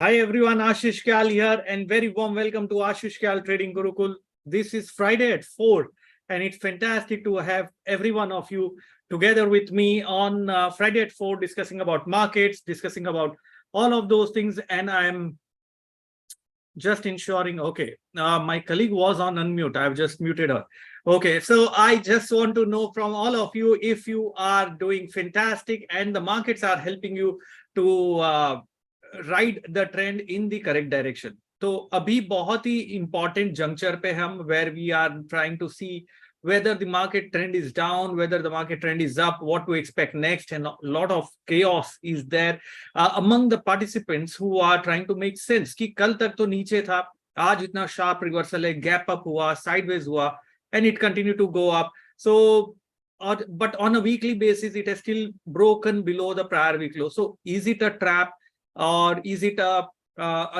Hi everyone, Ashish Kyal here and very warm welcome to Ashish Kyal Trading Gurukul. This is Friday at 4 and it's fantastic to have every one of you together with me on Friday at 4 discussing about markets, discussing about all of those things, and I'm just ensuring, okay, my colleague was on unmute. I've just muted her. Okay, so I just want to know from all of you if you are doing fantastic and the markets are helping you to ride the trend in the correct direction. तो अभी बहुत ही important juncture पे हम where we are trying to see whether the market trend is down, whether the market trend is up, what to expect next, and a lot of chaos is there among the participants who are trying to make sense कि कल तक तो नीचे था, आज इतना sharp reversal है, gap up हुआ, sideways हुआ, and it continued to go up. So but on a weekly basis it has still broken below the prior week low. So is it a trap or is it a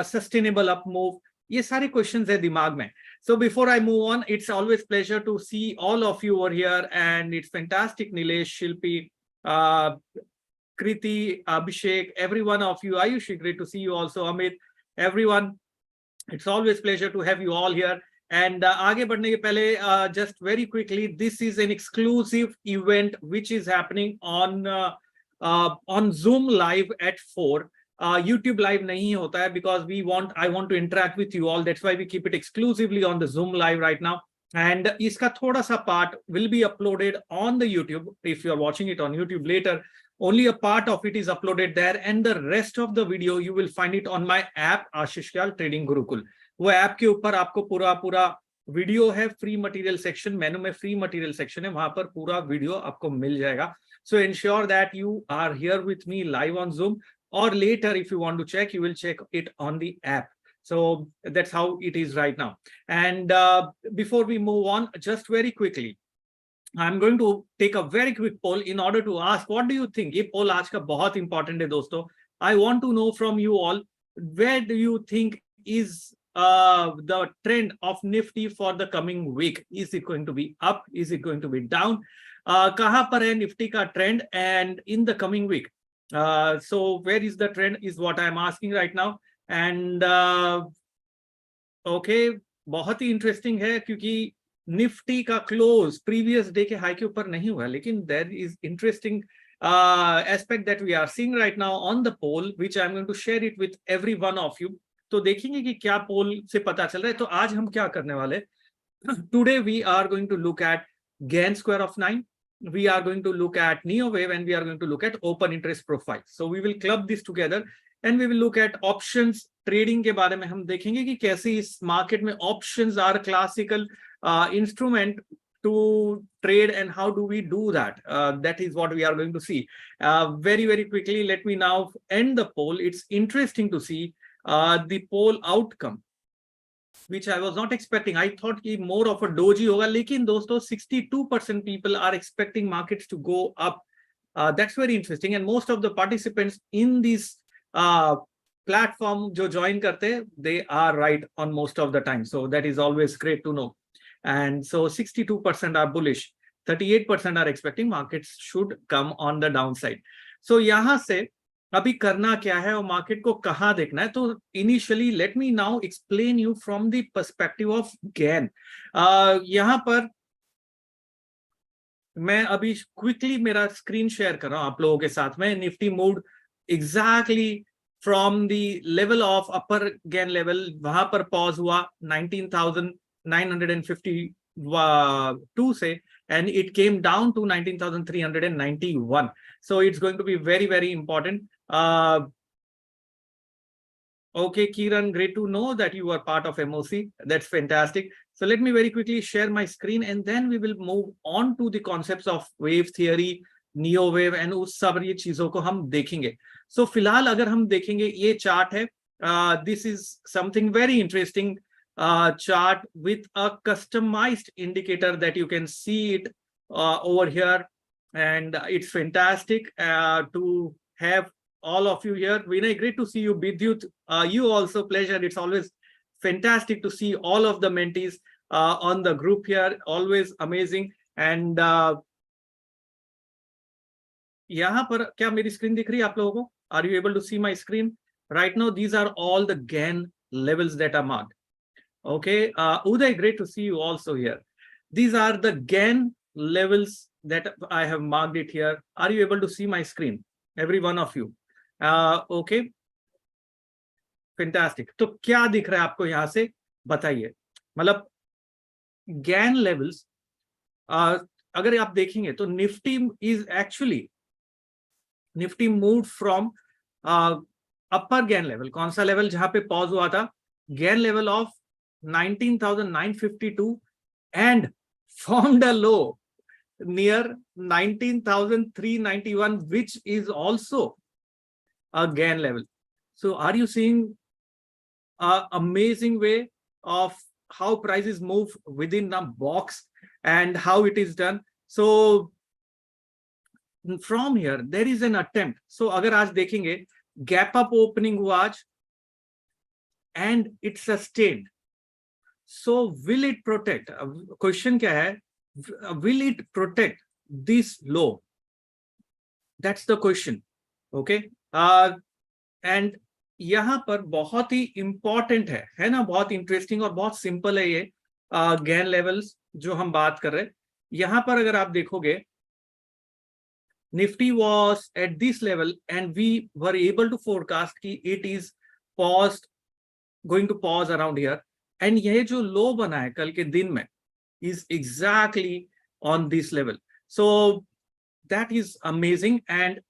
sustainable up move? ये सारे questions है दिमाग में. So before I move on, it's always pleasure to see all of you over here, and it's fantastic. Nilesh, Shilpi, Kriti, Abhishek, every one of you. Ayushi, great to see you also. Amit, everyone. It's always pleasure to have you all here. And आगे बढ़ने के पहले just very quickly, this is an exclusive event which is happening on Zoom live at 4. YouTube live नहीं होता है because I want to interact with you all. That's why we keep it exclusively on the Zoom live right now. And इसका थोड़ा सा part will be uploaded on the YouTube. If you are watching it on YouTube later, only a part of it is uploaded there, and the rest of the video you will find it on my app Ashish Kyal Trading Gurukul. वो app के ऊपर आपको पूरा video है. Free material section, मेनू में free material section है, वहां पर पूरा वीडियो आपको मिल जाएगा. So ensure that you are here with me live on Zoom, or later if you want to check, you will check it on the app. So that's how it is right now. And before we move on, just very quickly, I'm going to take a very quick poll in order to ask, what do you think? ये poll आज का बहुत important है दोस्तों. I want to know from you all, where do you think is the trend of Nifty for the coming week? Is it going to be up? Is it going to be down? कहाँ पर है Nifty का trend and in the coming week? So where is the trend is what I am asking right now. And okay, बहुत ही interesting है क्योंकि निफ्टी का close previous day के high के ऊपर नहीं हुआ, लेकिन there is interesting aspect that we are seeing right now on the poll which I am going to share it with every one of you. तो देखेंगे कि क्या पोल से पता चल रहा है. तो आज हम क्या करने वाले, today we are going to look at Gann square of 9, we are going to look at Neo wave, and we are going to look at open interest profile. So we will club this together and we will look at options trading के बारे में हम देखेंगे कि कैसे इस market में options are classical instrument to trade and how do we do that. That is what we are going to see. Very quickly, let me now end the poll. It's interesting to see the poll outcome, which I was not expecting. I thought कि more of a doji होगा, लेकिन दोस्तों 62% people are expecting markets to go up. That's very interesting, and most of the participants in this platform जो join करते, they are right on most of the time. So that is always great to know. And so 62% are bullish, 38% are expecting markets should come on the downside. So यहाँ से अभी करना क्या है और market को कहाँ देखना है. तो initially let me now explain you from the perspective of Gann. यहाँ पर मैं अभी क्विकली मेरा स्क्रीन शेयर कर रहा हूं आप लोगों के साथ में. Nifty moved exactly from the level of upper Gann level, वहां पर पॉज हुआ 19,952 से, and it came down to 19,391. So it's going to be very important. Okay, Kiran, great to know that you are part of MOC. That's fantastic. So let me very quickly share my screen and then we will move on to the concepts of wave theory, Neo wave, and उस सब ये चीजों को हम देखेंगे. So फिलहाल अगर हम देखेंगे ये चार्ट है, this is something very interesting chart with a customized indicator that you can see it over here, and it's fantastic to have all of you here. Vinay, great to see you. Bidyut, you also, pleasure. It's always fantastic to see all of the mentees on the group here. Always amazing. And यहाँ पर क्या मेरी screen दिख रही है आप लोगों को? Are you able to see my screen? Right now, these are all the Gann levels that are marked. Okay, Uday, great to see you also here. These are the Gann levels that I have marked it here. Are you able to see my screen? Every one of you. Okay, fantastic. तो क्या दिख रहा है आपको यहाँ से बताइए. मतलब Gann levels, अगर आप देखेंगे तो Nifty is actually Nifty move from upper Gann level. कौन सा लेवल जहां पे पॉज हुआ था? Gann level of 19,952 and formed a low near 19,391, which is also a Gann level. So are you seeing an amazing way of how prices move within the box and how it is done? So from here there is an attempt. So अगर आज देखेंगे gap up opening हुआ आज and it sustained. So will it protect? Question क्या है? Will it protect this low? That's the question. Okay. And यहाँ पर बहुत ही इंपॉर्टेंट है ना, बहुत इंटरेस्टिंग और बहुत सिंपल है ये गैन लेवल्स जो हम बात कर रहे हैं. यहाँ पर अगर आप देखोगे Nifty was at this level and we were able to forecast कि it is paused, going to pause around here. And ये जो लो बना है कल के दिन में is exactly on this level. So that is amazing. And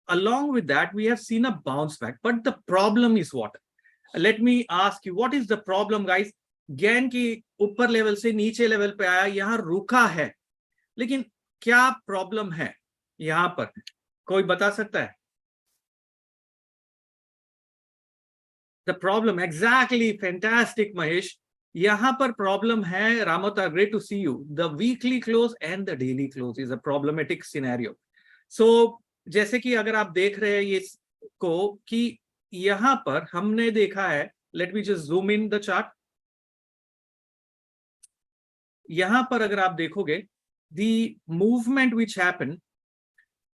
along with that, we have seen a bounce back. But the problem is what? Let me ask you, what is the problem, guys? Gann की ऊपर level से नीचे level पे आया, यहाँ रुका है, लेकिन क्या प्रॉब्लम है यहाँ पर? कोई बता सकता है? The problem, exactly, fantastic, Mahesh. यहाँ पर प्रॉब्लम है. Ramota, great to see you. The weekly close and the daily close is a problematic scenario. So जैसे कि अगर आप देख रहे हैं ये को कि यहाँ पर हमने देखा है, let me just zoom in the chart. यहाँ पर अगर आप देखोगे the movement which happened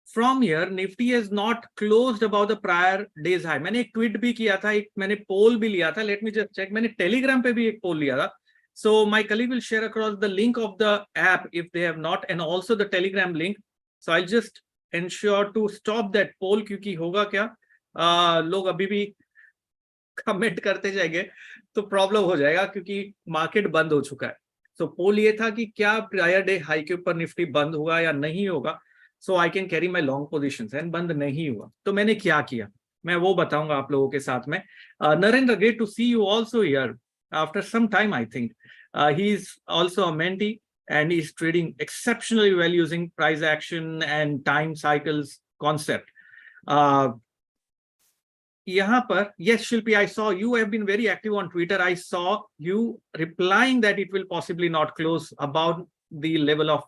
from here, Nifty has not closed above the prior day's high. मैंने एक ट्वीट भी किया था, एक मैंने पोल भी लिया था. Let me just check. मैंने टेलीग्राम पे भी एक पोल लिया था. So my colleague will share across the link of the app if they have not, and also the Telegram link. So I'll just ensure to stop that poll, क्योंकि होगा क्या, लोग अभी भी कमेंट करते जाएंगे तो प्रॉब्लम हो जाएगा क्योंकि मार्केट बंद हो चुका है. So पोल ये था कि क्या प्रायर डे हाई के ऊपर निफ्टी बंद होगा या नहीं होगा. So I can carry my long positions, and बंद नहीं हुआ. तो मैंने क्या किया मैं वो बताऊंगा आप लोगों के साथ में. Narendra, great to see you also here after some time. I think he is also a mentee and he's trading exceptionally well using price action and time cycles concept. यहाँ पर, yes, Shilpi, I saw you have been very active on Twitter. I saw you replying that it will possibly not close above the level of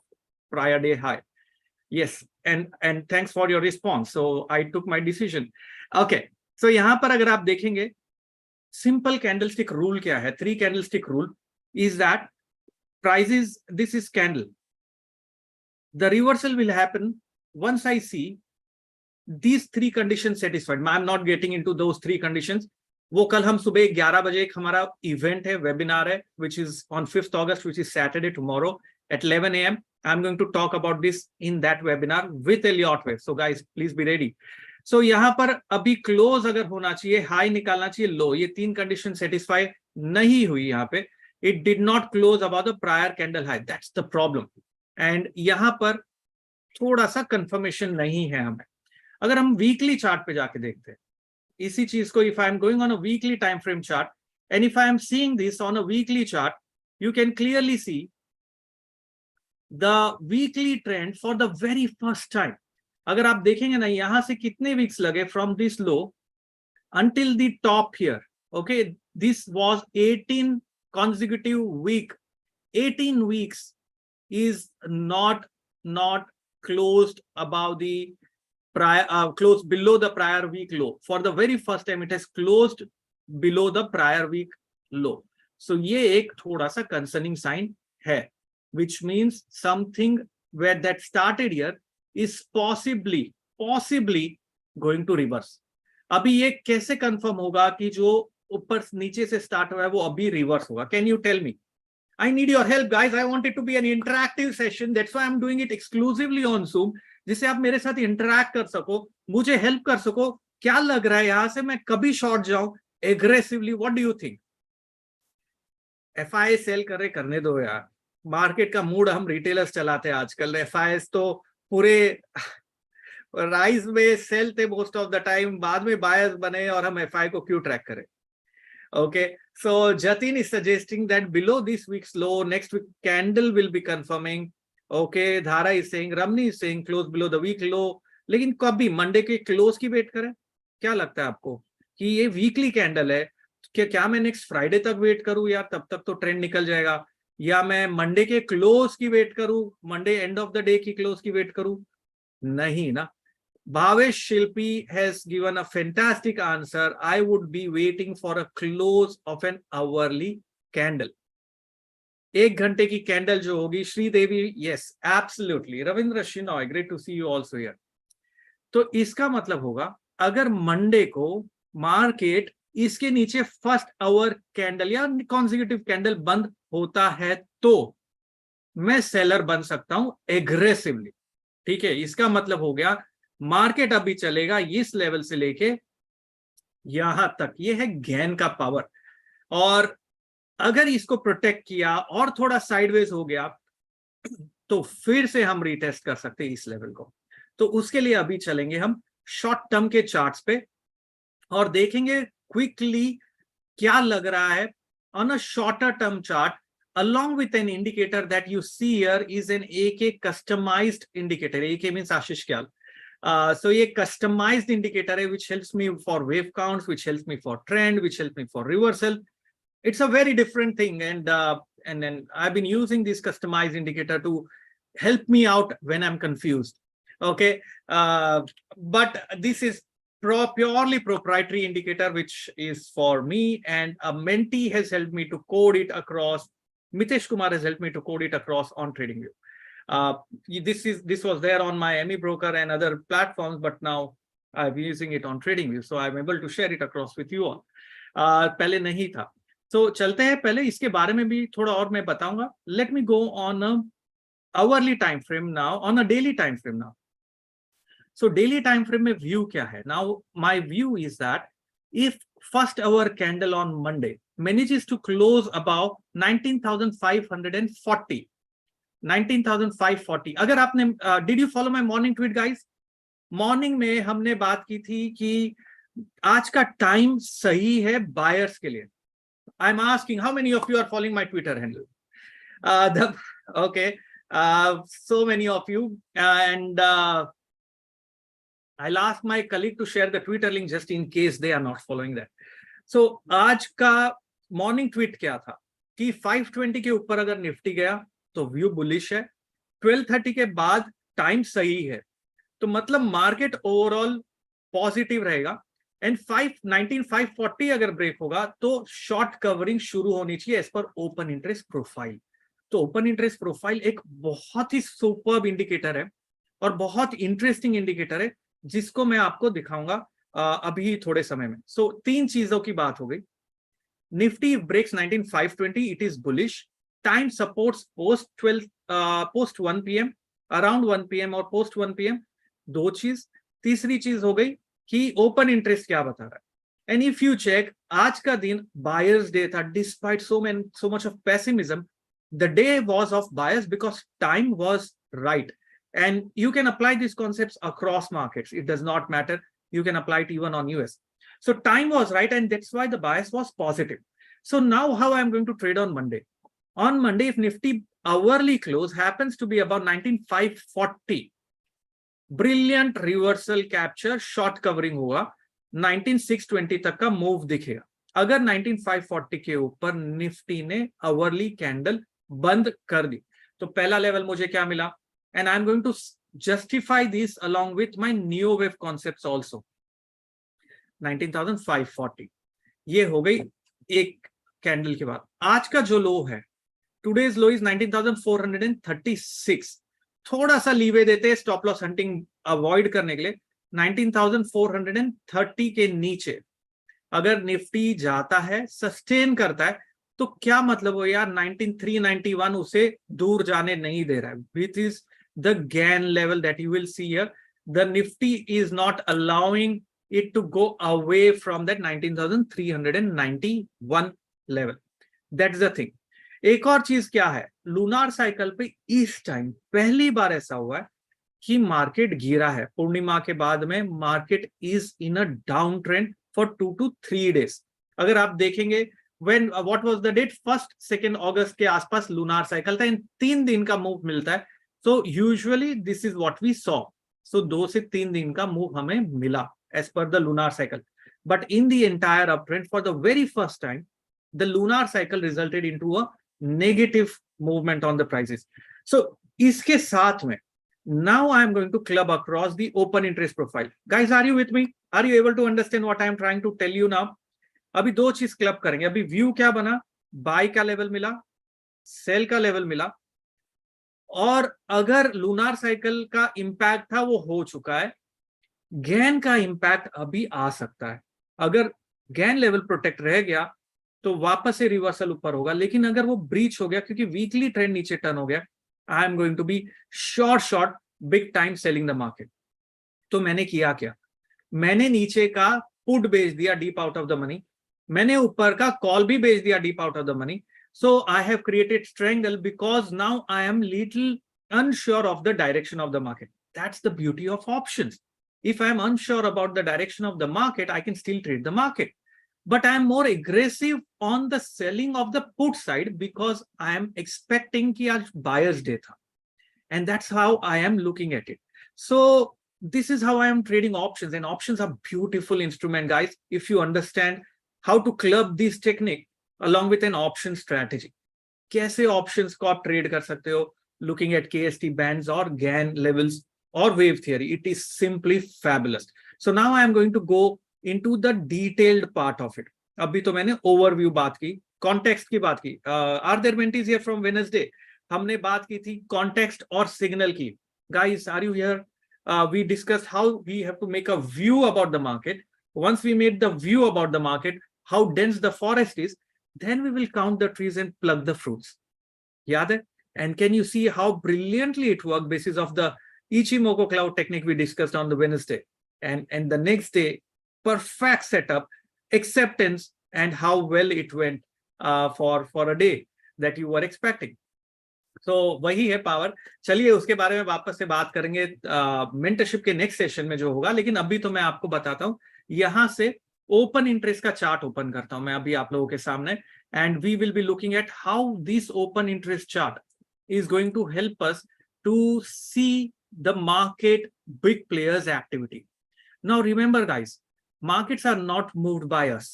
prior day high. Yes, and thanks for your response. So I took my decision. Okay, so यहाँ पर अगर आप देखेंगे simple candlestick rule क्या है? 3 candlestick rule is that prices, this is candle. The reversal will happen once I see these 3 conditions satisfied. I'm not getting into those 3 conditions. वो कल हम सुबह 11 बजे एक हमारा event है, webinar है, which is on 5th August, which is Saturday, tomorrow at 11 a.m. I'm going to talk about this in that webinar with Elliott. So guys, please be ready. So यहाँ पर अभी close अगर होना चाहिए, high निकालना चाहिए, low, ये 3 condition satisfy नहीं हुई यहाँ पे. It did not close above the prior candle high. That's the problem. And यहाँ पर थोड़ा सा confirmation नहीं है हमें. अगर हम weekly chart पे जाके देखते हैं इसी चीज को, if I am going on a weekly time frame chart and if I am seeing this on a weekly chart, you can clearly see the weekly trend for the very first time. अगर आप देखेंगे ना यहाँ से कितने weeks लगे from this low until the top here. Okay, this was 18 consecutive week. 18 weeks is not closed above the prior, closed below the prior week low. For the very first time it has closed below the prior week low. So ये एक थोड़ा सा concerning sign है, which means something where that started here is possibly going to reverse. अभी ये कैसे confirm होगा कि जो ऊपर नीचे से स्टार्ट हुआ है वो अभी रिवर्स होगा? Can you tell me? I need your help, guys. I want it to be an interactive session. That's why I'm doing it exclusively on Zoom, जिससे आप मेरे साथ इंटरैक्ट कर सको, मुझे हेल्प कर सको. क्या लग रहा है यहां से मैं कभी शॉर्ट जाऊं aggressively? What do you think? FI sell कर रहे, करने दो यार. मार्केट का मूड हम रिटेलर्स चलाते हैं आजकल. एफआई तो पूरे राइज में सेल थे मोस्ट ऑफ द टाइम, बाद में बायर्स बने, और हम एफआई को क्यों ट्रैक करें? Okay, so Jatin is suggesting that below this week's low, next week candle will be confirming. Okay, Dhara is saying, Ramni is saying close below the week low. लेकिन कभी Monday के close की wait करें? क्या लगता है आपको कि ये वीकली कैंडल है? क्या मैं नेक्स्ट फ्राइडे तक वेट करूं, या तब तक तो ट्रेंड निकल जाएगा? या मैं मंडे के क्लोज की वेट करूं, Monday end of the day की क्लोज की वेट करूं? नहीं ना. Bhavesh Shilpi has given a fantastic answer. I would be waiting for a close of an hourly candle. 1 घंटे की कैंडल जो होगी. Sridevi, yes, absolutely. Ravindra Shinoy, great to see you also here. तो इसका मतलब होगा अगर मंडे को मार्केट इसके नीचे फर्स्ट आवर कैंडल या कॉन्जिक्यूटिव कैंडल बंद होता है तो मैं सेलर बन सकता हूं एग्रेसिवली. ठीक है, इसका मतलब हो गया मार्केट अभी चलेगा इस लेवल से लेके यहां तक. ये है गैन का पावर. और अगर इसको प्रोटेक्ट किया और थोड़ा साइडवेज हो गया तो फिर से हम रीटेस्ट कर सकते हैं इस लेवल को. तो उसके लिए अभी चलेंगे हम शॉर्ट टर्म के चार्ट्स पे और देखेंगे क्विकली क्या लग रहा है on a shorter term chart. Along with an indicator that you see here is an AK customized indicator. AK means Ashish Kyal. So ये customized indicator है which helps me for wave counts, which helps me for trend, which helps me for reversal. It's a very different thing, and then I've been using this customized indicator to help me out when I'm confused. Okay, but this is purely proprietary indicator which is for me, and a mentee has helped me to code it across. Mitesh Kumar has helped me to code it across on TradingView. This was there on my ME broker and other platforms, but now I'm using it on TradingView, so I'm able to share it across with you all. पहले नहीं था. So चलते हैं, पहले इसके बारे में भी थोड़ा और मैं बताऊंगा. Let me go on a hourly time frame now, on a daily time frame now. So daily time frame में view क्या है? Now my view is that if first hour candle on Monday manages to close above 19,540, 19,540. अगर आपने did you follow my morning tweet guys? Morning में हमने बात की थी कि आज का टाइम सही है बायर्स के लिए. I am asking how many of you are following my Twitter handle? Okay, so many of you, and I'll ask my colleague to share the Twitter link just in case they are not following that. So आज का morning tweet क्या था कि 520 के ऊपर अगर Nifty गया तो व्यू बुलिश है. 1230 के बाद टाइम सही है, तो मतलब मार्केट ओवरऑल पॉजिटिव रहेगा. एंड 540 अगर ब्रेक होगा तो शॉर्ट कवरिंग शुरू होनी चाहिए एज पर ओपन इंटरेस्ट प्रोफाइल. तो ओपन इंटरेस्ट प्रोफाइल एक बहुत ही सुपर्ब इंडिकेटर है और बहुत इंटरेस्टिंग इंडिकेटर है जिसको मैं आपको दिखाऊंगा अभी थोड़े समय में. सो 3 चीजों की बात हो गई. Nifty breaks 19,520, it is bullish. Time supports post 1 PM, around 1 PM और पोस्ट 1 PM. 2 चीज. तीसरी चीज हो गई कि ओपन इंटरेस्ट क्या बता रहा है. एंड इफ यू चेक, आज का दिन बायर्स डे था. Despite so much of pessimism, the day was of buyers because time was right. And you can apply these concepts across markets. It does not matter. You can apply it even on US. So time was right, and that's why the bias was positive. So now how I'm going to trade on Monday? On Monday, if Nifty hourly close happens to be about 19,540, brilliant reversal capture, short covering होगा, 19,620 तक का move दिखेगा. अगर 19,540 के ऊपर Nifty ने hourly candle बंद कर दी तो पहला लेवल मुझे क्या मिला? And I'm going to justify this along with my neo wave concepts also. 19,540 ये हो गई एक कैंडल के बाद. आज का जो लो है, today's low is 19,436. थोड़ा सा लीवे देते हैं स्टॉप लॉस हंटिंग अवॉइड करने के लिए. 19,430 के नीचे अगर निफ्टी जाता है, सस्टेन करता है, तो क्या मतलब हो यार, 19,391 उसे दूर जाने नहीं दे रहा है, which is the Gann level that you will see here. The Nifty is not allowing it to go away from that 19,391 level. That's the thing. एक और चीज क्या है, लूनार साइकिल पे इस टाइम पहली बार ऐसा हुआ है कि मार्केट गिरा है. पूर्णिमा के बाद में market is in a down trend for 2 to 3 days. अगर आप देखेंगे when what was the date, 1st 2nd अगस्त के आसपास लूनार साइकिल था. इन 3 दिन का मूव मिलता है. So usually this is what we saw. So 2 से 3 दिन का मूव हमें मिला as per the lunar cycle. But in the entire uptrend, for the very first time, the lunar cycle resulted into a negative movement on the prices. So, iske saath mein, now I am going to club across the open interest profile. Guys, are you with me? Are you able to understand what I am trying to tell you now? अभी दो चीज club करेंगे. अभी view क्या बना, bye का level मिला, cell का लेवल मिला, और अगर लूनार साइकिल का इंपैक्ट था वो हो चुका है, गैन का इंपैक्ट अभी आ सकता है. अगर गैन लेवल प्रोटेक्ट रह गया तो वापस से रिवर्सल ऊपर होगा, लेकिन अगर वो ब्रीच हो गया क्योंकि वीकली ट्रेंड नीचे टर्न हो गया, I am going to be short big time selling the market. तो मैंने किया क्या, मैंने नीचे का पुट बेच दिया deep out of the money, मैंने ऊपर का कॉल भी बेच दिया deep out of the money. So I have created strangle because now I am little unsure of the direction of the market. That's the beauty of options. If I am unsure about the direction of the market, I can still trade the market. But I am more aggressive on the selling of the put side because I am expecting कि आज buyer's day था. And that's how I am looking at it. So this is how I am trading options. And options are beautiful instrument, guys, if you understand how to club this technique along with an option strategy. कैसे options को आप trade कर सकते हो looking at KST bands or Gann levels or wave theory. It is simply fabulous. So now I am going to go into the detailed part of it. अभी तो मैंने overview बात की, context की बात की. Are there mentees here from Wednesday? हमने बात की थी context और signal की. Guys, are you here? We discussed how we have to make a view about the market. Once we made the view about the market, how dense the forest is, then we will count the trees and pluck the fruits. याद है? And can you see how brilliantly it worked basis of the Ichimoku cloud technique we discussed on the Wednesday, and the next day, perfect setup, acceptance, and how well it went for a day that you were expecting. So वही है power. चलिए उसके बारे में वापस से बात करेंगे मेंटरशिप के नेक्स्ट सेशन में जो होगा, लेकिन अभी तो मैं आपको बताता हूँ. यहाँ से ओपन इंटरेस्ट का चार्ट ओपन करता हूँ मैं अभी आप लोगों के सामने, and we will be looking at how this open interest chart is going to help us to see the market big players activity. Now remember guys, markets are not moved by us,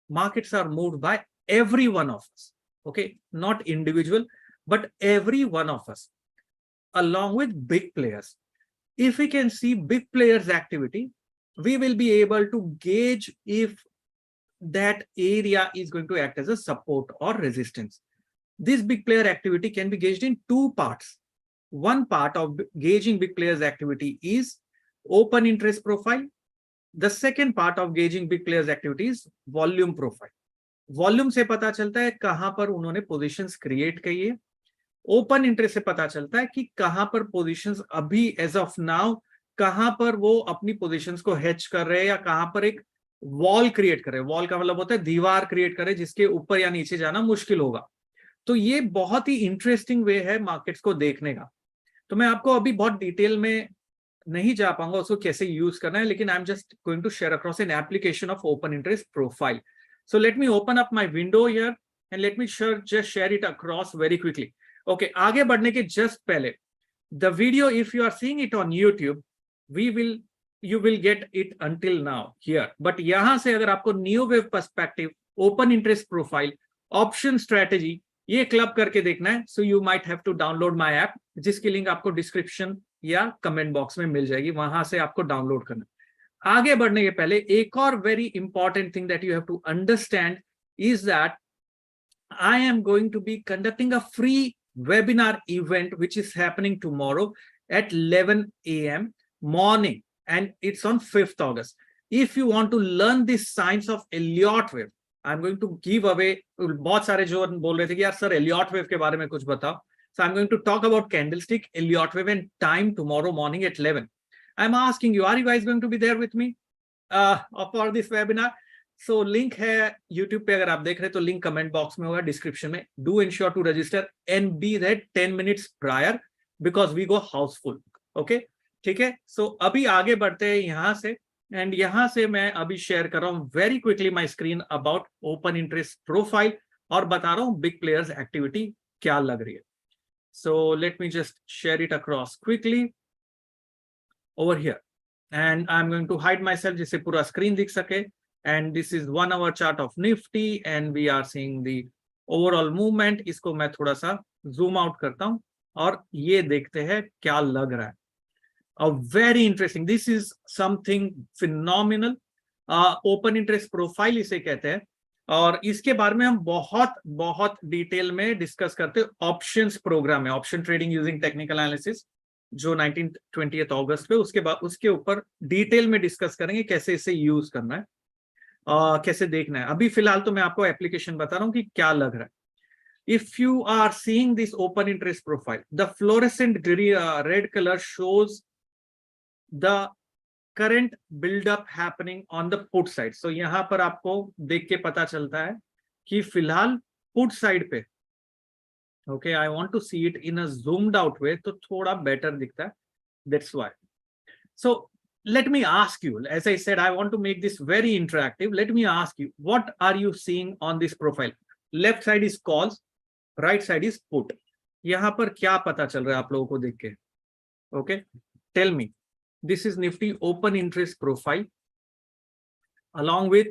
markets are moved by every one of us. Okay, not individual but every one of us along with big players. If we can see big players activity, we will be able to gauge if that area is going to act as a support or resistance. This big player activity can be gauged in two parts. One part of gauging big players activity is open interest profile. The second part of gauging big players activity is volume profile. Volume से पता चलता है कहां पर उन्होंने positions create की है. Open interest से पता चलता है कि कहां पर positions अभी as of now कहां पर वो अपनी positions को hedge कर रहे हैं या कहां पर एक wall create कर रहे हैं. Wall का मतलब होता है दीवार create कर रहे हैं जिसके ऊपर या नीचे जाना मुश्किल होगा. तो ये बहुत ही इंटरेस्टिंग वे है मार्केट्स को देखने का. तो मैं आपको अभी बहुत डिटेल में नहीं जा पाऊंगा उसको कैसे यूज करना है, लेकिन I am just going to share across an application of open interest profile. So let me open up my window here and let me just share it across very quickly. Okay, आगे बढ़ने के just पहले the video if you are seeing it on YouTube you will get it until now here, but यहां से अगर आपको new wave perspective, open interest profile, option strategy ये club करके देखना है, so you might have to download my app, जिसकी link आपको डिस्क्रिप्शन या कमेंट बॉक्स में मिल जाएगी, वहां से आपको डाउनलोड करना. आगे बढ़ने के पहले एक और very important thing that you have to understand is that I am going to be conducting a free webinar event which is happening tomorrow at 11 a.m. morning. and it's on 5th August. If you want to learn the science of Elliott wave, I'm going to give away. बहुत सारे जो बोल रहे थे कि यार sir Elliott wave के बारे में कुछ बताओ. So I'm going to talk about candlestick, Elliott wave, and time tomorrow morning at 11. I'm asking you, are you guys going to be there with me for this webinar? So link है YouTube पे, अगर आप देख रहे हैं तो link comment box में होगा, description में. Do ensure to register and be there 10 minutes prior because we go houseful. Okay, ठीक है. So अभी आगे बढ़ते हैं यहाँ से, and यहाँ से मैं अभी शेयर कर रहा हूँ very quickly my screen about open interest profile और बता रहा हूँ big players activity क्या लग रही है. So let me just share it across quickly over here, and I'm going to hide myself जिससे पूरा screen दिख सके. And this is 1 hour chart of Nifty, and we are seeing the overall movement. इसको मैं थोड़ा सा zoom out करता हूँ और ये देखते हैं क्या लग रहा है. Very interesting. This is something phenomenal. Open interest profile इसे कहते हैं, और इसके बारे में हम बहुत बहुत डिटेल में डिस्कस करते हैं. ऑप्शंस प्रोग्राम है, option trading using technical analysis, जो 19-20 अगस्त पे, उसके बाद उसके ऊपर डिटेल में डिस्कस करेंगे कैसे इसे यूज करना है, कैसे देखना है. अभी फिलहाल तो मैं आपको एप्लीकेशन बता रहा हूँ कि क्या लग रहा है. If you are seeing this open interest profile, the fluorescent red color shows the current build up happening on the put side. So यहाँ पर आपको देख के पता चलता है कि फिलहाल put side पे, okay, I want to see it in a zoomed out way, तो थोड़ा better दिखता है. That's why. So let me ask you, as I said, I want to make this very interactive. Let me ask you, what are you seeing on this profile? Left side is calls, right side is put. यहाँ पर क्या पता चल रहा है आप लोगों को देख के? Okay, tell me. This is Nifty open interest profile along with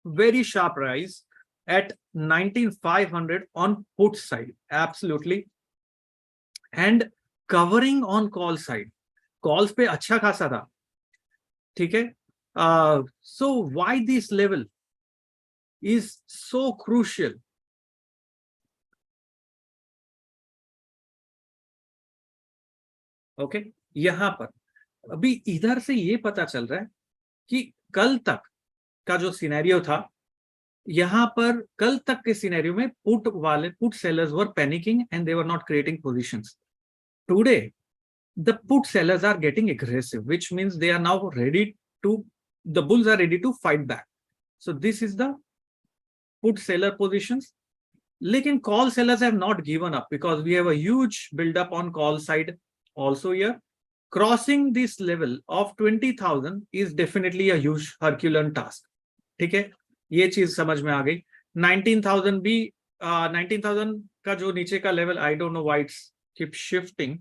very sharp rise at 19,500 on put side. Absolutely. And covering on call side. Calls पे अच्छा खासा था. ठीक है. So why this level is so crucial? Okay, यहां पर अभी इधर से ये पता चल रहा है कि कल तक का जो सिनेरियो था, यहां पर कल तक के सिनेरियो में put sellers were panicking and they were not creating positions. Today the put sellers are getting aggressive, which means they are now ready to, the bulls are ready to fight back. So this is the put seller positions. लेकिन call sellers have not given up because we have a huge buildup on call side. Also here, crossing this level of 20,000 is definitely a huge Herculean task. ठीक है, ये चीज समझ में आ गई. 19,000 भी 19,000 का जो नीचे का level, I don't know why it's keep shifting.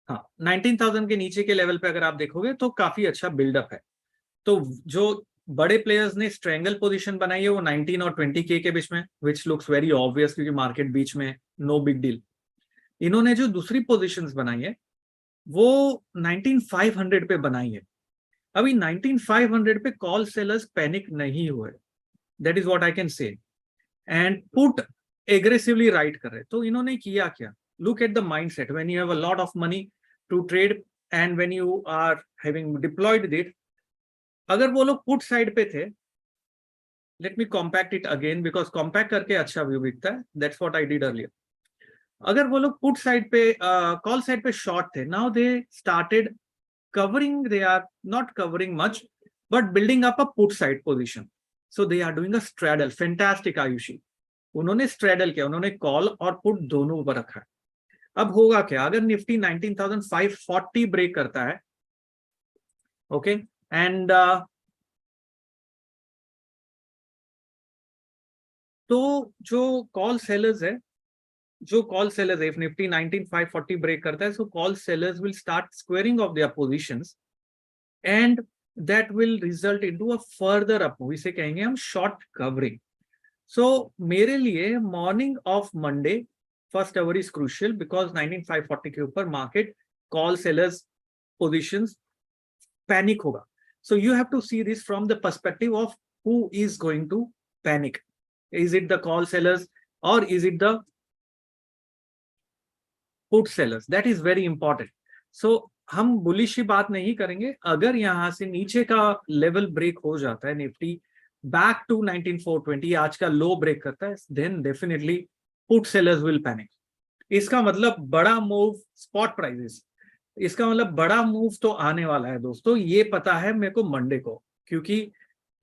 हाँ, 19,000 के नीचे के लेवल पे अगर आप देखोगे तो काफी अच्छा बिल्डअप है. तो जो बड़े प्लेयर्स ने स्ट्रेंगल पोजीशन बनाई है वो 19 और 20K के बीच में, विच लुक्स वेरी ऑब्वियस क्योंकि मार्केट बीच में, नो बिग डील. इन्होंने जो दूसरी पोजीशंस बनाई है वो 19,500 पे बनाई है. अभी 19,500 पे कॉल सेलर्स पैनिक नहीं हुए, that is what I can say, and put aggressively right कर रहे. तो इन्होंने किया क्या? Look at the mindset. When you have a lot of money to trade and when you are having deployed it, अगर वो लोग पुट साइड पे थे, let me compact it again because compact करके अच्छा व्यू दिखता है. That's what I did earlier. अगर वो लोग पुट साइड पे, कॉल साइड पे शॉर्ट थे, now they started covering, they are not covering much but building up a put side position. So they are doing a straddle. Fantastic Ayushi, उन्होंने straddle किया, उन्होंने call और पुट दोनों ऊपर रखा है. अब होगा क्या? अगर निफ्टी 19,540 ब्रेक करता है, ओके, एंड तो जो कॉल सेलर्स है, if निफ्टी 19,540 ब्रेक करता है, so call sellers will start squaring off their positions and that will result into a further up move. इसे कहेंगे हम short covering. So मेरे लिए morning of Monday first hour is crucial because 19,540 के ऊपर market call sellers positions panic होगा. So you have to see this from the perspective of who is going to panic. Is it the call sellers or is it the put sellers? That is very important. So हम bullish की बात नहीं करेंगे. अगर यहां से नीचे का लेवल ब्रेक हो जाता है, निफ्टी बैक टू 19420 आज का लो ब्रेक करता है, then definitely put sellers will panic. इसका मतलब बड़ा मूव स्पॉट प्राइसेस, इसका मतलब बड़ा मूव तो आने वाला है दोस्तों. ये पता है मेरे को मंडे को, क्योंकि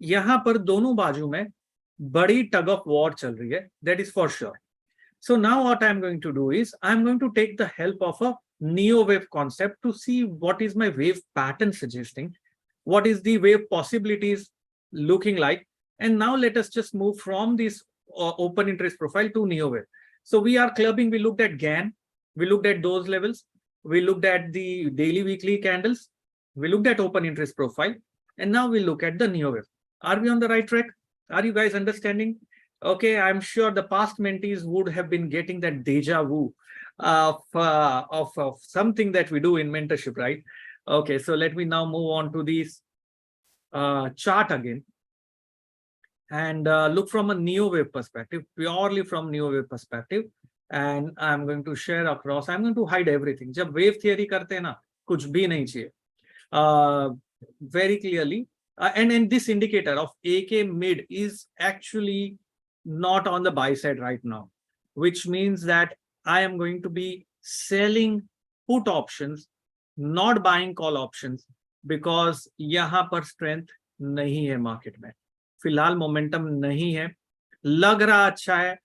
यहां पर दोनों बाजू में बड़ी टग ऑफ वॉर चल रही है. That is for sure. So now what I'm going to do is I'm going to take the help of a neo wave concept to see what is my wave pattern suggesting, what is the wave possibilities looking like. And now let us just move from this open interest profile to neo wave. So we are clubbing, we looked at Gann, we looked at those levels, we looked at the daily weekly candles, we looked at open interest profile, and now we look at the neo wave. Are we on the right track? Are you guys understanding? Okay, I'm sure the past mentees would have been getting that deja vu of something that we do in mentorship, right? Okay, so let me now move on to this chart again and look from a neo wave perspective, purely from neo wave perspective. And I'm going to share across. I'm going to hide everything. जब wave theory करते हैं ना, कुछ भी नहीं चाहिए. Very clearly, and this indicator of AK mid is actually not on the buy side right now, which means that I am going to be selling put options, not buying call options, because यहाँ पर strength नहीं है market में. फिलहाल momentum नहीं है, लग रहा अच्छा है,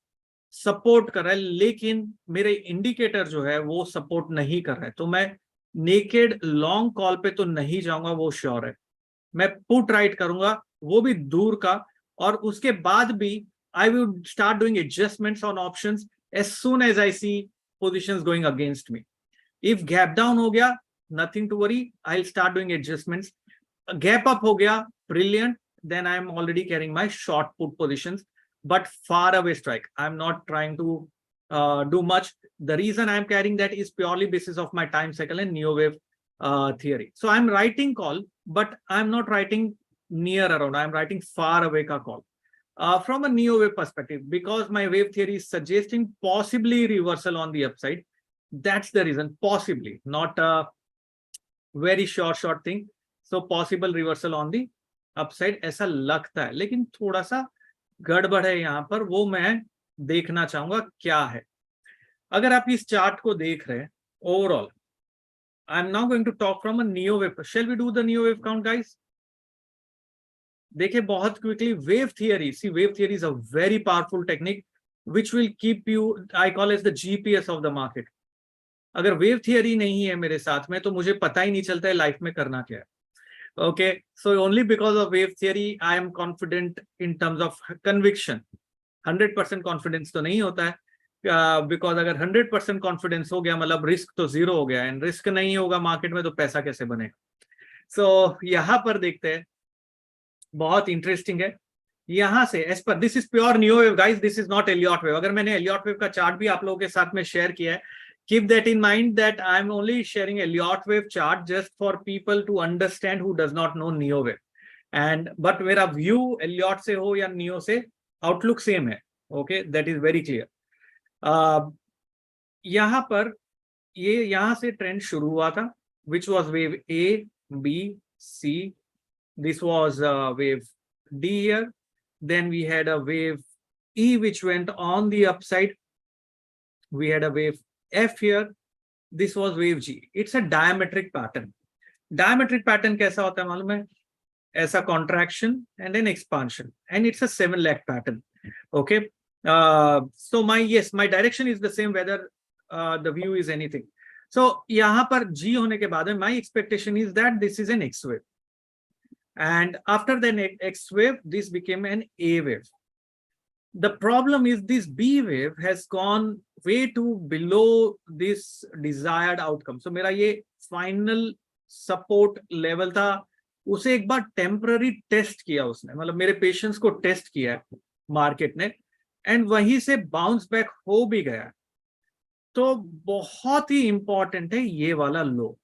सपोर्ट कर रहा है, लेकिन मेरे इंडिकेटर जो है वो सपोर्ट नहीं कर रहा है. तो मैं नेकेड लॉन्ग कॉल पे तो नहीं जाऊंगा, वो श्योर है. मैं पुट राइट करूंगा, वो भी दूर का, और उसके बाद भी I will start doing adjustments on options as soon as I see positions going against me. If gap down हो गया, nothing to worry, I'll start doing adjustments. Gap up हो गया, brilliant, then I'm already carrying my short put positions, but far away strike. I'm not trying to do much. The reason I'm carrying that is purely basis of my time cycle and neo wave theory. So I'm writing call, but I'm not writing near around, I'm writing far away ka call. From a neo wave perspective, because my wave theory is suggesting possibly reversal on the upside. That's the reason, possibly, not a very short thing. So possible reversal on the upside ऐसा लगता है, लेकिन थोड़ा सा गड़बड़ है यहाँ पर, वो मैं देखना चाहूंगा क्या है. अगर आप इस चार्ट को देख रहे हैं overall, I am now going to talk from a neo wave. Shall we do the neo wave count guys? देखिए बहुत quickly, wave theory, see wave theory is a very powerful technique which will keep you, I call is the GPS of the market. अगर wave theory नहीं है मेरे साथ में तो मुझे पता ही नहीं चलता है लाइफ में करना क्या है. Okay, so only because of wave theory I am confident in terms of conviction. 100% confidence तो नहीं होता है, because अगर 100% confidence हो गया मतलब रिस्क तो जीरो हो गया, एंड रिस्क नहीं होगा मार्केट में तो पैसा कैसे बनेगा. सो यहाँ पर देखते हैं, बहुत इंटरेस्टिंग है. यहाँ से एज पर, this is pure neo wave guys, this is not Elliott wave. अगर मैंने एलियट वेव का चार्ट भी आप लोगों के साथ में शेयर किया है, keep that in mind that I'm only sharing Elliott wave chart just for people to understand who does not know Neo wave. And but मेरा view Elliott से हो या Neo से, outlook same है. Okay, that is very clear. यहाँ पर ये यहाँ से ट्रेंड शुरू हुआ था, which was wave A, B, C. This was wave D here. Then we had a wave E which went on the upside. We had a wave F here. This was wave G. It's a diametric pattern. Diametric pattern कैसा होता है मालूम है? ऐसा contraction and then expansion, and it's a 7 leg pattern. Okay. So my direction is the same whether the view is anything. So यहाँ पर G होने के बाद में my expectation is that this is an X wave, and after the X wave this became an A wave. The problem is this B wave has gone way too below this desired outcome. So मेरा ये final support level था, उसे एक बार temporary test किया उसने, मतलब मेरे patience को test किया है मार्केट ने, and वहीं से bounce back हो भी गया. तो बहुत ही important है ये वाला लो.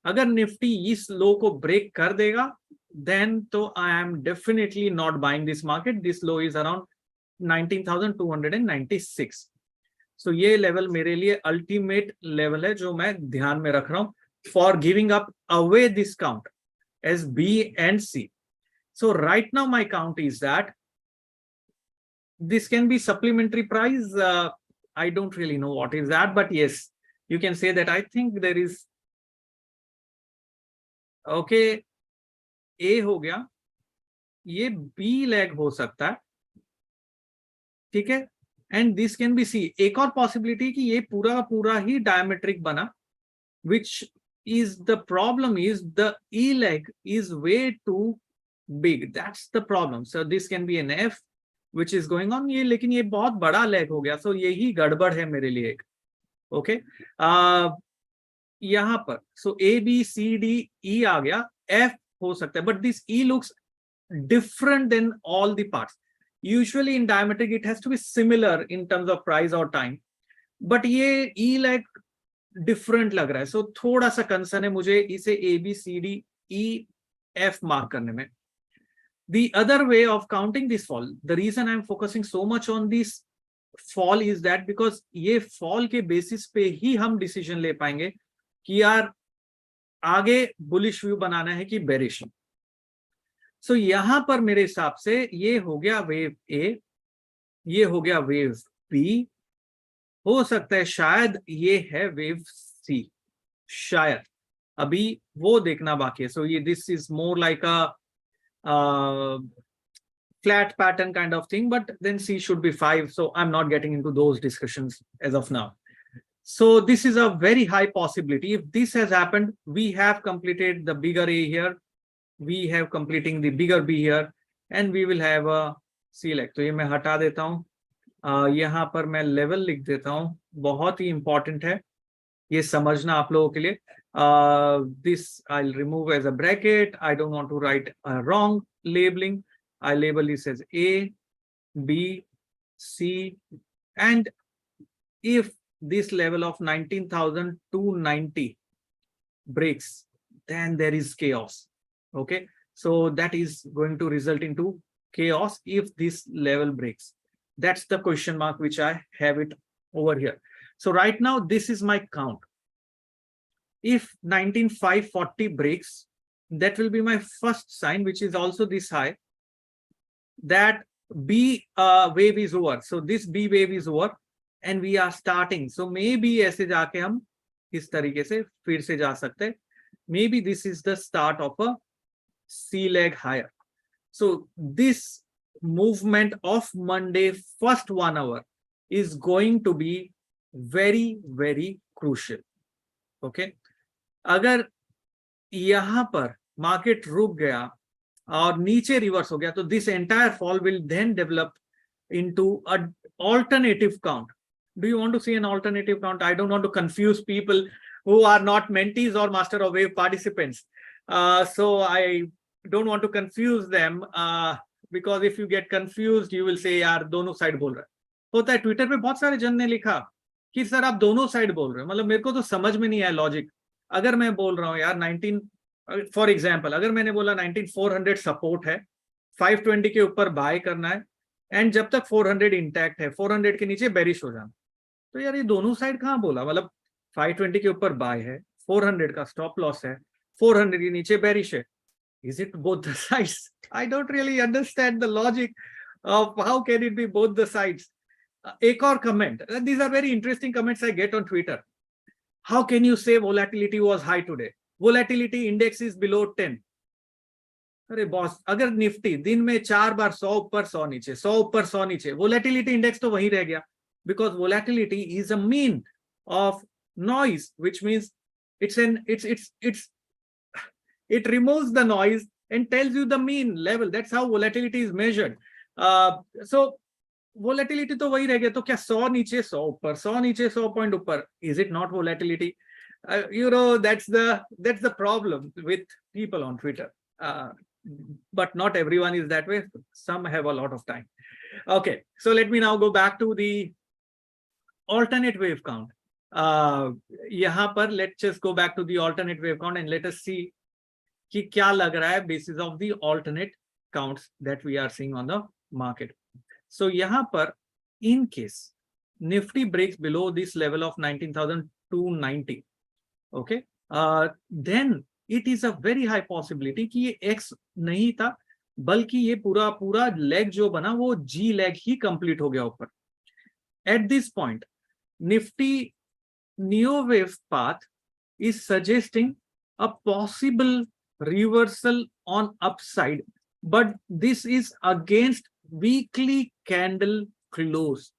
अगर निफ्टी इस लो को ब्रेक कर देगा, then तो I am definitely not buying this market. This low is around 19,296. सो ये लेवल मेरे लिए अल्टीमेट लेवल है जो मैं ध्यान में रख रहा हूं for giving up away this count as B and C. So right now my count is that this can be supplementary price. I don't really know what is that, but yes, you can say that I think there is. Okay, A हो गया, ये B leg हो सकता है, ठीक है, and this can be C. एक और possibility कि ये पूरा पूरा ही diametric बना, which is the problem is the E leg is way too big. That's the problem. So this can be an F which is going on. ये लेकिन ये बहुत बड़ा leg हो गया, so यही गड़बड़ है मेरे लिए एक. Okay, यहाँ पर so A B C D E आ गया, F हो सकता है, but this E looks different than all the parts. Usually in diametric it has to be similar in terms of price or time, but ये E leg different लग रहा है, सो थोड़ा सा कंसर्न है मुझे इसे A B C D E F mark करने में. The other way of counting this fall, the reason I am focusing so much on this fall is that because ये फॉल के बेसिस पे ही हम डिसीजन ले पाएंगे कि यार आगे बुलिश व्यू बनाना है कि बेरिश. सो यहां पर मेरे हिसाब से ये हो गया वेव ए, ये हो गया वेव बी, हो सकता है शायद ये है वेव सी, शायद अभी वो देखना बाकी है. सो ये this is more like a flat pattern kind of thing, but then C should be 5, so I'm not getting into those discussions as of now. So this is a very high possibility. If this has happened, we have completed the bigger A here, we have completing the bigger B here, and we will have a C leg. तो ये मैं हटा देता हूँ, यहाँ पर मैं level लिख देता हूं, बहुत ही इंपॉर्टेंट है ये समझना आप लोगों के लिए. This I remove as a bracket, I don't want to write wrong labelling. I label this as A B C, and if this level of 19,290 breaks, then there is chaos. Okay, so that is going to result into chaos if this level breaks. That's the question mark which I have it over here. So right now this is my count. If 19,540 breaks, that will be my first sign, which is also this high, that B wave is over. So this B wave is over and we are starting. So maybe ऐसे जाके हम इस तरीके से फिर से जा सकते हैं. Maybe this is the start of a C leg higher. So this movement of Monday first 1 hour is going to be very very crucial. Okay, अगर यहां पर मार्केट रुक गया और नीचे रिवर्स हो गया तो this entire fall will then develop into an alternative count. Do you want to see an alternative count? I don't want to confuse people who are not mentees or master of wave participants, so I don't want to confuse them. Because if you get confused, you will say यार दोनों side बोल रहा है. होता है, Twitter पे बहुत सारे जन ने लिखा कि सर आप दोनों साइड बोल रहे हो. मतलब मेरे को तो समझ में नहीं आया लॉजिक. अगर मैं बोल रहा हूँ यार 19, फॉर एग्जांपल अगर मैंने बोला 19,400 सपोर्ट है, 520 के ऊपर बाय करना है, एंड जब तक 400 इंटैक्ट है, 400 के नीचे बेरिश हो जाना, तो यार ये दोनों साइड कहाँ बोला. मतलब 520 के ऊपर बाय है, 400 का स्टॉप लॉस है, 400 के नीचे बेरिश है. Is it both the sides? I don't really understand the logic of how can it be both the sides. एक और comment. These are very interesting comments I get on Twitter. How can you say volatility was high today? Volatility index is below 10. अरे boss, अगर Nifty दिन में 4 बार 100 ऊपर 100 नीचे, 100 ऊपर 100 नीचे, वोलेटिलिटी इंडेक्स तो वहीं रह गया. Because volatility is a mean of noise, which means it removes the noise and tells you the mean level. That's how volatility is measured. So volatility तो वही रह गया. तो क्या 100 नीचे 100 ऊपर, 100 नीचे 100 पॉइंट ऊपर, is it not volatility? You know, that's the problem with people on Twitter. But not everyone is that way. Some have a lot of time. Okay, so let me now go back to the alternate wave count. यहाँ पर let's just go back to the alternate wave count and let us see कि क्या लग रहा है basis of the alternate counts that we are seeing on the market. So यहाँ पर in case Nifty breaks below this level of 19,290, okay, then it is a very high possibility कि ये X नहीं था, बल्कि ये पूरा लेग जो बना वो G लेग ही कंप्लीट हो गया ऊपर. At this point, Nifty Neo wave path is suggesting a possible reversal on upside, but this is against weekly candle close.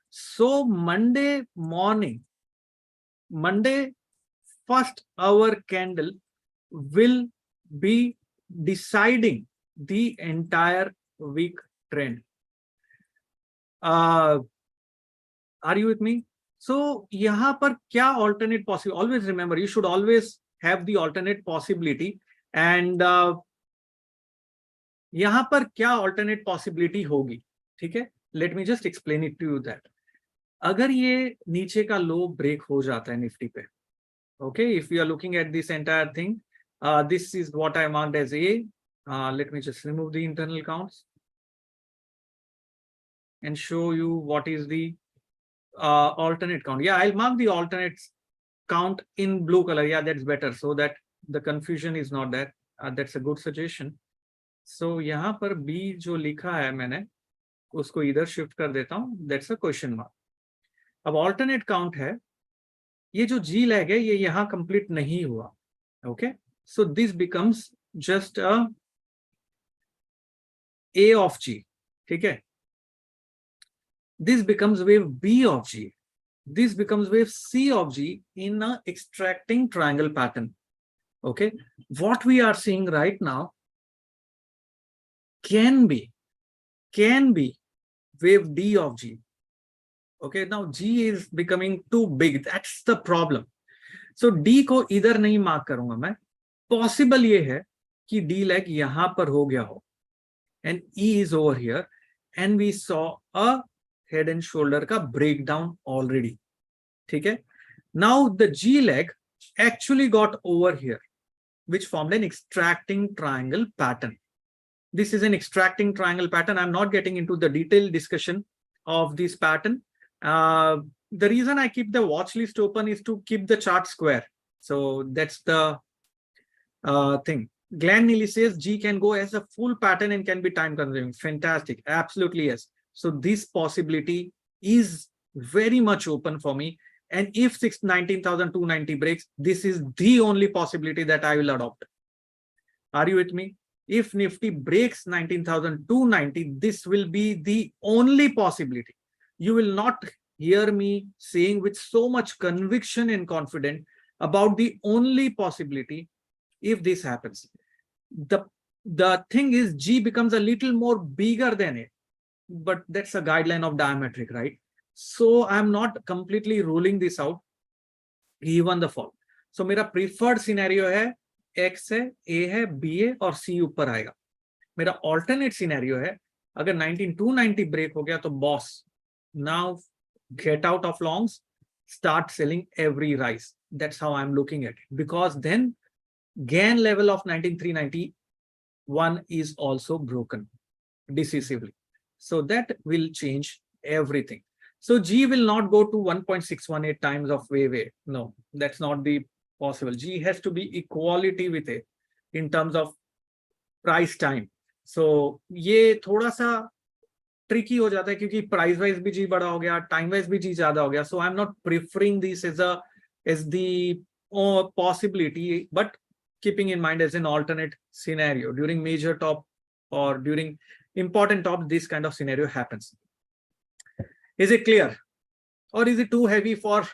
So Monday morning, Monday first hour candle will be deciding the entire week trend. Are you with me? So यहाँ पर क्या alternate possible? Always remember, you should always have the alternate possibility. And यहाँ पर क्या alternate possibility होगी? ठीक है? Let me just explain it to you that. अगर ये नीचे का लो ब्रेक हो जाता है निफ्टी पे, okay, if you are looking at this entire thing, this is what I marked as A. Let me just remove the internal counts and show you what is the alternate count. Yeah, I'll mark the alternate count in blue color. Yeah, that's better, so that the confusion is not there. That's a good suggestion. So यहाँ पर B जो लिखा है मैंने उसको इधर shift कर देता हूँ. That's a question mark. अब alternate count है, ये जो G leg है ये यहाँ complete नहीं हुआ. Okay, so this becomes just a of G. ठीक है? This becomes wave B of G. This becomes wave C of G in a extracting triangle pattern. Okay, what we are seeing right now can be wave D of G. Okay, now G is becoming too big. That's the problem. So D को इधर नहीं mark करूंगा मैं. Possible ये है कि D leg यहाँ पर हो गया हो, and E is over here, and we saw a head and shoulder का breakdown already. ठीक है? Now the G leg actually got over here, which formed an extracting triangle pattern. This is an extracting triangle pattern. I'm not getting into the detailed discussion of this pattern. The reason I keep the watch list open is to keep the chart square. So that's the thing. Glenn Neely says G can go as a full pattern and can be time consuming. Fantastic. Absolutely yes. So this possibility is very much open for me. And if 19,290 breaks, this is the only possibility that I will adopt. Are you with me? If Nifty breaks 19,290, this will be the only possibility. You will not hear me saying with so much conviction and confidence about the only possibility if this happens. The thing is G becomes a little more bigger than it, but that's a guideline of diametric, right? So I'm not completely ruling this out, even the fall. So मेरा preferred scenario है X है, A है, B है और C ऊपर आएगा. मेरा alternate scenario है अगर 19,290 break हो गया तो boss, now get out of longs, start selling every rise. That's how I'm looking at it, because then Gann level of 19,391 is also broken decisively. So that will change everything. So G will not go to 1.618 times of wave A. No, that's not the possible. G has to be equality with A in terms of price time. So ये थोड़ा सा tricky हो जाता है क्योंकि price wise भी G बड़ा हो गया, time wise भी G ज़्यादा हो गया. So I'm not preferring this as the possibility, but keeping in mind as an alternate scenario during major top or during important top, this kind of scenario happens. Is it clear, or is it too heavy for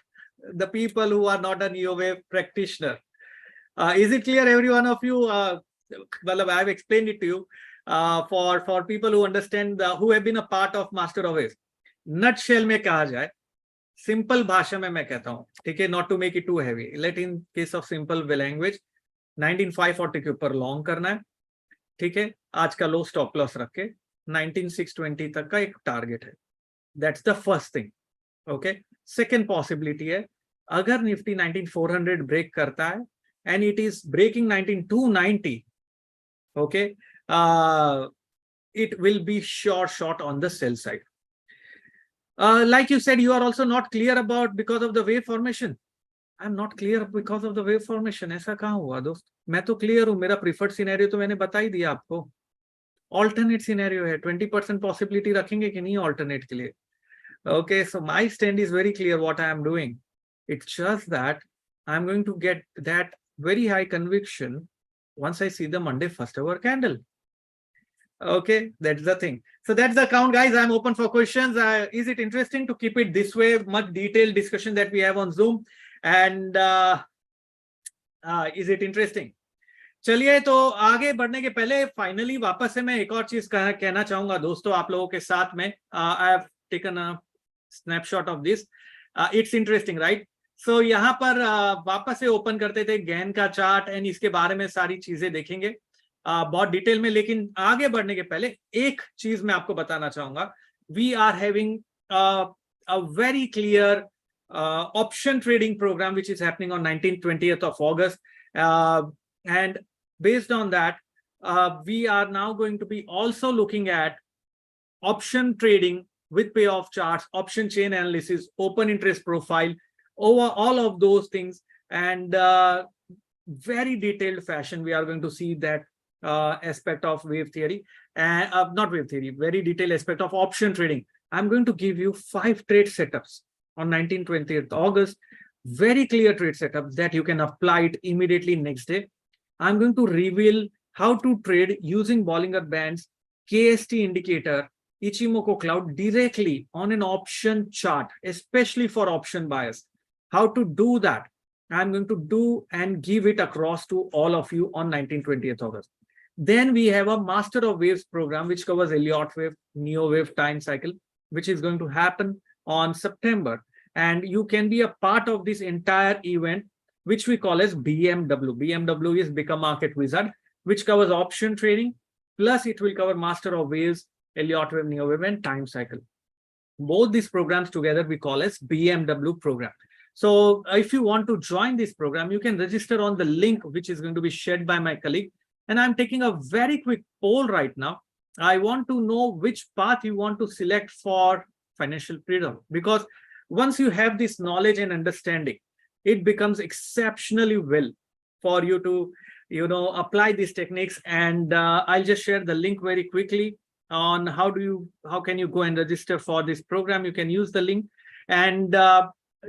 the people who are not a Neo wave practitioner? Is it clear, every one of you? Well, I've explained it to you. For people who understand, who have been a part of Master of Waves, nutshell में कहा जाए, simple भाषा में मैं कहता हूँ, ठीक है, not to make it too heavy. Let in case of simple language, 19,540 के ऊपर लॉन्ग करना है, ठीक है, आज का लो स्टॉप लॉस रख के 19,620 तक का एक टारगेट है. That's the first thing. Okay. Second possibility है, अगर निफ्टी 19,400 ब्रेक करता है and it is breaking 19,290, okay, it will be sure shot on the sell side. Like you said, you are also not clear about because of the wave formation. I'm not clear because of the wave formation. ऐसा कहाँ हुआ दोस्त? मैं तो clear हूँ. मेरा preferred scenario तो मैंने बता ही दिया आपको. Alternate scenario है. 20% possibility रखेंगे कि नहीं alternate के लिए? Okay, so my stand is very clear what I am doing. It's just that I'm going to get that very high conviction once I see the Monday first hour candle. Okay, that's the thing. So that's the count, guys. I'm open for questions. Is it interesting to keep it this way? Much detailed discussion that we have on Zoom. And is it interesting? चलिए, तो आगे बढ़ने के पहले finally वापस से मैं एक और चीज कहना चाहूंगा दोस्तों आप लोगों के साथ में. I have taken a snapshot of this. It's interesting, right? So यहाँ पर वापस से ओपन करते थे गैन का चार्ट एंड इसके बारे में सारी चीजें देखेंगे बहुत डिटेल में. लेकिन आगे बढ़ने के पहले एक चीज मैं आपको बताना चाहूंगा. We are having a very clear option trading program which is happening on 19-20th of August, and based on that we are now going to be also looking at option trading with payoff charts, option chain analysis, open interest profile, over all of those things, and very detailed fashion we are going to see that aspect of wave theory, and not wave theory, very detailed aspect of option trading. I'm going to give you 5 trade setups on 19-20th August, very clear trade setups that you can apply it immediately next day. I'm going to reveal how to trade using Bollinger Bands, KST indicator, Ichimoku cloud directly on an option chart, especially for option buyers. How to do that, I'm going to do and give it across to all of you on 19-20th August. Then we have a Master of Waves program, which covers Elliott wave, Neo wave time cycle, which is going to happen on September. And you can be a part of this entire event, which we call as BMW. BMW is Become Market Wizard, which covers option trading, plus it will cover Master of Waves, Elliott wave, Neo wave, and time cycle. Both these programs together we call as BMW program. So if you want to join this program, you can register on the link which is going to be shared by my colleague. And I'm taking a very quick poll right now. I want to know which path you want to select for financial freedom, because once you have this knowledge and understanding, it becomes exceptionally well for you to, apply these techniques. And I'll just share the link very quickly on how can you go and register for this program. You can use the link. And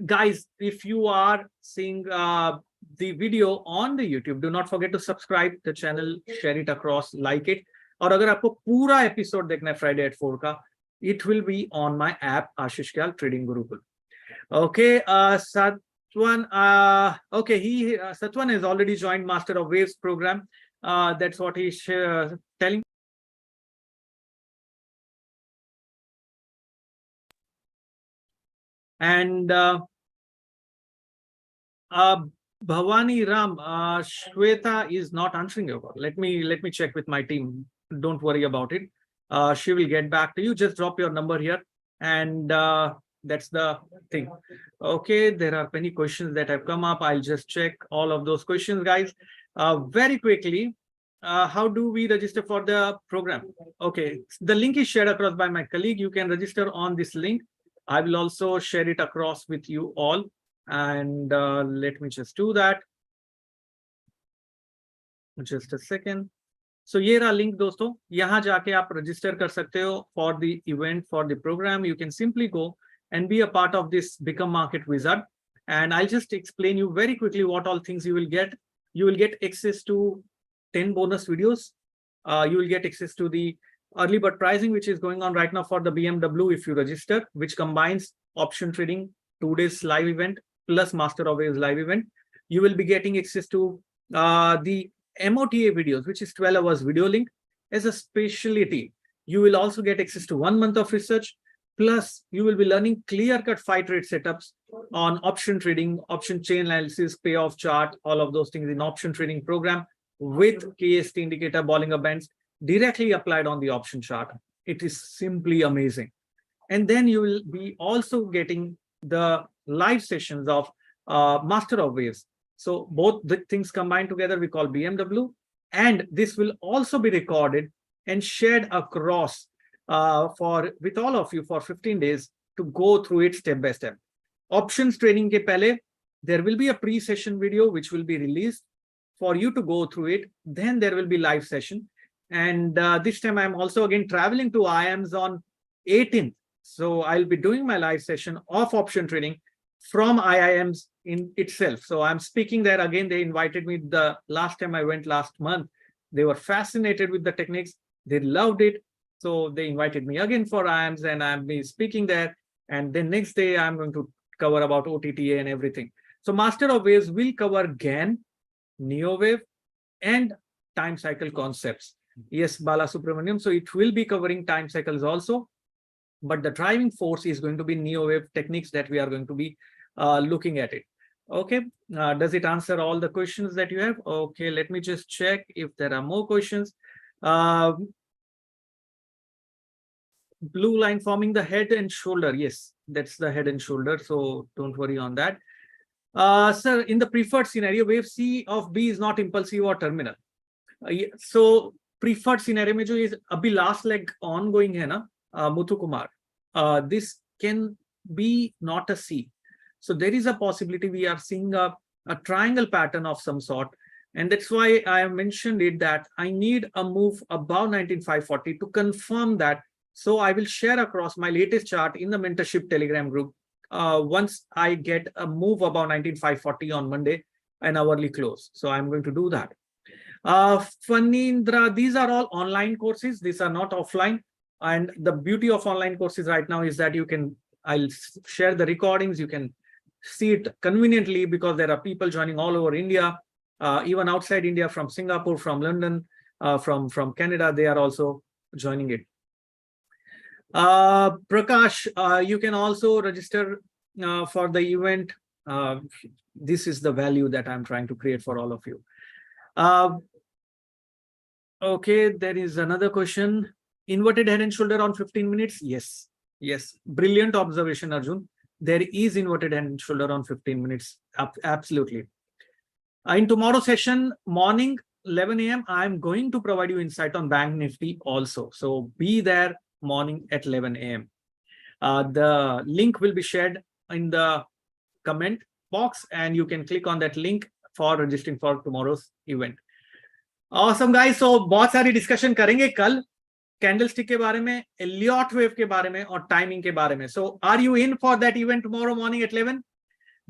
guys, if you are seeing the video on the YouTube, do not forget to subscribe the channel, share it across, like it. और अगर आपको पूरा episode देखना है Friday at 4 का, it will be on my app Ashish Kyal Trading Gurukul. Okay, Satwan. Okay, Satwan has already joined Master of Waves program. That's what he's telling. And Bhavani Ram, Shweta is not answering your call. Let me check with my team. Don't worry about it. She will get back to you. Just drop your number here, and that's the thing. Okay, there are many questions that have come up. I'll just check all of those questions, guys. Very quickly, how do we register for the program? Okay, the link is shared across by my colleague. You can register on this link. I will also share it across with you all. And let me just do that. Just a second. So ये रहा link दोस्तों. यहाँ जाके आप register कर सकते हो for the event, for the program. You can simply go and be a part of this Become Market Wizard. And I'll just explain you very quickly what all things you will get. You will get access to 10 bonus videos. You will get access to the early bird pricing, which is going on right now for the BMW if you register, which combines option trading, 2 days live event, plus Master of Waves live event. You will be getting access to the MOTA videos, which is 12 hours video link as a specialty. You will also get access to 1 month of research, plus you will be learning clear-cut 5 trade setups on option trading, option chain analysis, payoff chart, all of those things in option trading program with KST indicator, Bollinger Bands directly applied on the option chart. It is simply amazing. And then you will be also getting the live sessions of Master of Waves. So both the things combined together we call BMW, and this will also be recorded and shared across with all of you for 15 days to go through it step by step. Options training ke pehle, there will be a pre-session video which will be released for you to go through it. Then there will be live session. And this time I'm also again traveling to IIMs on 18th. So I'll be doing my live session of option trading from IIMs in itself. So I'm speaking there again. They invited me the last time I went last month. They were fascinated with the techniques. They loved it. So they invited me again for IIMs and I'm be speaking there. And then next day I'm going to cover about OTTA and everything. So Master of Waves will cover Gann, Neo Wave, and time cycle concepts. Yes, Bala Subramaniam. So it will be covering time cycles also. But the driving force is going to be Neo Wave techniques that we are going to be looking at it. Okay. Does it answer all the questions that you have? Okay, let me just check if there are more questions. Blue line forming the head and shoulder. Yes, that's the head and shoulder. So don't worry on that. Sir, in the preferred scenario, wave C of B is not impulsive or terminal. So preferred scenario में जो ये अभी last leg ongoing है ना, Muthu Kumar, this can be not a C. So there is a possibility we are seeing a triangle pattern of some sort. And that's why I have mentioned it that I need a move above 19,540 to confirm that. So I will share across my latest chart in the mentorship Telegram group once I get a move above 19,540 on Monday, an hourly close. So I'm going to do that. Fanindra, these are all online courses. These are not offline. And the beauty of online courses right now is that you can, I'll share the recordings. You can see it conveniently because there are people joining all over India, even outside India, from Singapore, from London, from Canada, they are also joining it. Prakash, you can also register for the event. This is the value that I'm trying to create for all of you. Okay, there is another question. Inverted head and shoulder on 15 minutes. Yes, yes. Brilliant observation, Arjun. There is inverted head and shoulder on 15 minutes. Absolutely. In tomorrow's session, morning 11 a.m., I'm going to provide you insight on Bank Nifty also. So be there morning at 11 a.m. The link will be shared in the comment box and you can click on that link for registering for tomorrow's event. Awesome guys. So बहुत सारी discussion करेंगे कल candlestick के बारे में, Elliott wave के बारे में और timing के बारे में. So are you in for that event tomorrow morning at 11?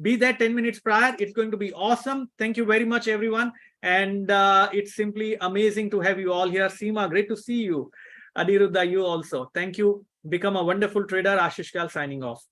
Be there 10 minutes prior. It's going to be awesome. Thank you very much, everyone. And it's simply amazing to have you all here. Seema, great to see you. Aniruddha, you also. Thank you. Become a wonderful trader. Ashish Kyal signing off.